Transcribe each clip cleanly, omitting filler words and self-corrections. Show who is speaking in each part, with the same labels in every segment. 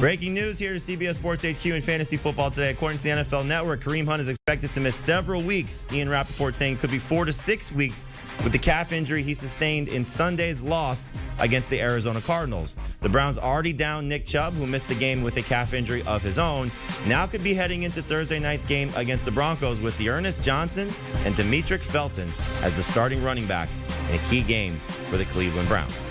Speaker 1: Breaking news here to CBS Sports HQ in fantasy football today. According to the NFL Network, Kareem Hunt is expected to miss several weeks. Ian Rappaport saying it could be 4 to 6 weeks with the calf injury he sustained in Sunday's loss against the Arizona Cardinals. The Browns already down Nick Chubb, who missed the game with a calf injury of his own. Now could be heading into Thursday night's game against the Broncos with Ernest Johnson and Demetric Felton as the starting running backs in a key game for the Cleveland Browns.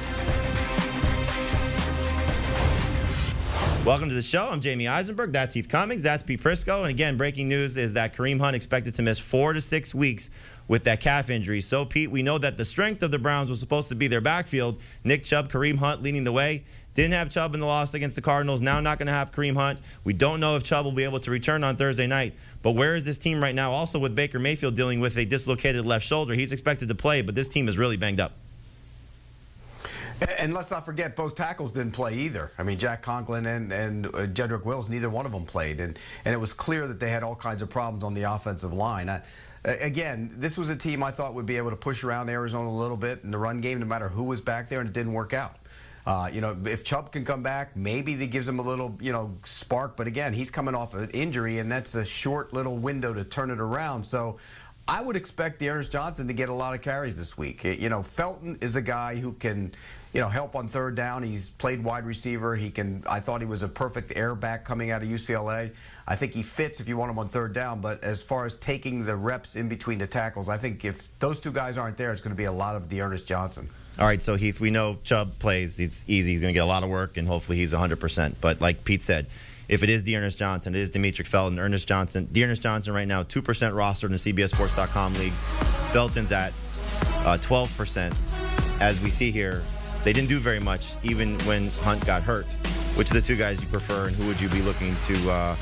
Speaker 1: Welcome to the show. I'm Jamey Eisenberg. That's Heath Cummings. That's Prisco. And again, breaking news is that Kareem Hunt expected to miss 4 to 6 weeks with that calf injury. So, Pete, we know that the strength of the Browns was supposed to be their backfield. Nick Chubb, Kareem Hunt leading the way. Didn't have Chubb in the loss against the Cardinals. Now not going to have Kareem Hunt. We don't know if Chubb will be able to return on Thursday night. But where is this team right now? Also with Baker Mayfield dealing with a dislocated left shoulder. He's expected to play, but this team is really banged up.
Speaker 2: And let's not forget, both tackles didn't play either. I mean, Jack Conklin and Jedrick Wills, neither one of them played. And it was clear that they had all kinds of problems on the offensive line. Again, this was a team I thought would be able to push around Arizona a little bit in the run game, no matter who was back there, and it didn't work out. If Chubb can come back, maybe that gives him a little, spark. But again, he's coming off an injury, and that's a short little window to turn it around. So I would expect Ernest Johnson to get a lot of carries this week. Felton is a guy who can, help on third down. He's played wide receiver. I thought he was a perfect air back coming out of UCLA. I think he fits if you want him on third down. But as far as taking the reps in between the tackles, I think if those two guys aren't there, it's going to be a lot of Ernest Johnson.
Speaker 1: All right, so Heath, we know Chubb plays. It's easy. He's going to get a lot of work, and hopefully he's 100%. But like Pete said, if it is Ernest Johnson, it is Demetric Felton. Ernest Johnson right now, 2% rostered in the CBSSports.com leagues. Felton's at 12%. As we see here, they didn't do very much, even when Hunt got hurt. Which of the two guys you prefer, and who would you be looking to,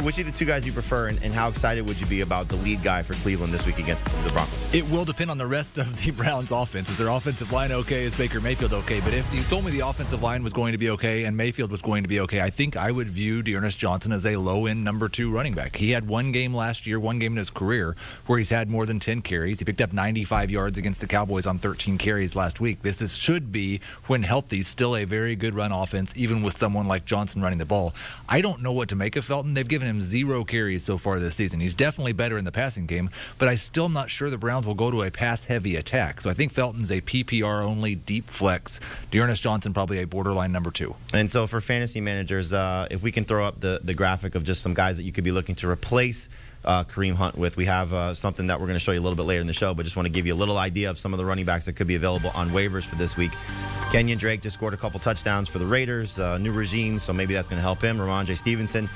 Speaker 1: which of the two guys you prefer, and how excited would you be about the lead guy for Cleveland this week against the Broncos?
Speaker 3: It will depend on the rest of the Browns' offense. Is their offensive line okay? Is Baker Mayfield okay? But if you told me the offensive line was going to be okay and Mayfield was going to be okay, I think I would view Ernest Johnson as a low-end number 2 running back. He had one game last year, one game in his career, where he's had more than 10 carries. He picked up 95 yards against the Cowboys on 13 carries last week. This should be, when healthy, still a very good run offense, even with someone like Johnson running the ball. I don't know what to make of Felton. They've given him 0 carries so far this season. He's definitely better in the passing game, but I still am not sure the Browns will go to a pass-heavy attack. So I think Felton's a PPR-only deep flex. Ernest Johnson probably a borderline number 2.
Speaker 1: And so for fantasy managers, if we can throw up the graphic of just some guys that you could be looking to replace Kareem Hunt with. We have something that we're going to show you a little bit later in the show, but just want to give you a little idea of some of the running backs that could be available on waivers for this week. Kenyon Drake just scored a couple touchdowns for the Raiders, new regime, so maybe that's going to help him. Ramondre Stevenson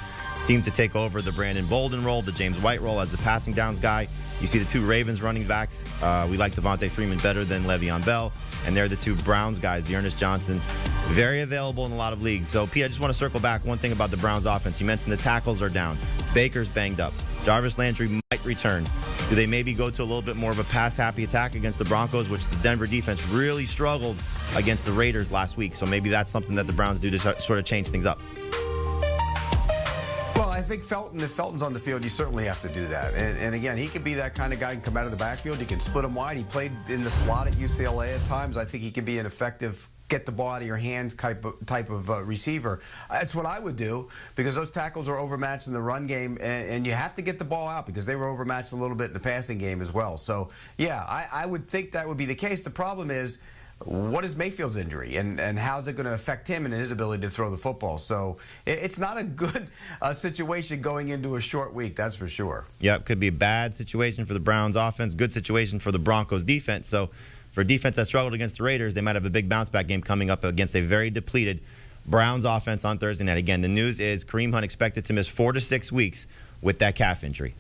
Speaker 1: seemed to take over the Brandon Bolden role, the James White role as the passing downs guy. You see the 2 Ravens running backs. We like Devontae Freeman better than Le'Veon Bell, and they're the 2 Browns guys, Ernest Johnson, very available in a lot of leagues. So, Pete, I just want to circle back one thing about the Browns offense. You mentioned the tackles are down. Baker's banged up. Jarvis Landry might return. Do they maybe go to a little bit more of a pass-happy attack against the Broncos, which the Denver defense really struggled against the Raiders last week? So maybe that's something that the Browns do to sort of change things up.
Speaker 2: Well, I think if Felton's on the field, you certainly have to do that. And again, he could be that kind of guy who can come out of the backfield. You can split him wide. He played in the slot at UCLA at times. I think he could be an effective get the ball out of your hands type of receiver. That's what I would do, because those tackles are overmatched in the run game, and you have to get the ball out because they were overmatched a little bit in the passing game as well. So, yeah, I would think that would be the case. The problem is, what is Mayfield's injury, and how's it going to affect him and his ability to throw the football? So it's not a good situation going into a short week, that's for sure.
Speaker 1: Yeah, it could be a bad situation for the Browns offense, good situation for the Broncos defense. So for a defense that struggled against the Raiders, they might have a big bounce-back game coming up against a very depleted Browns offense on Thursday night. Again, the news is Kareem Hunt expected to miss 4 to 6 weeks with that calf injury.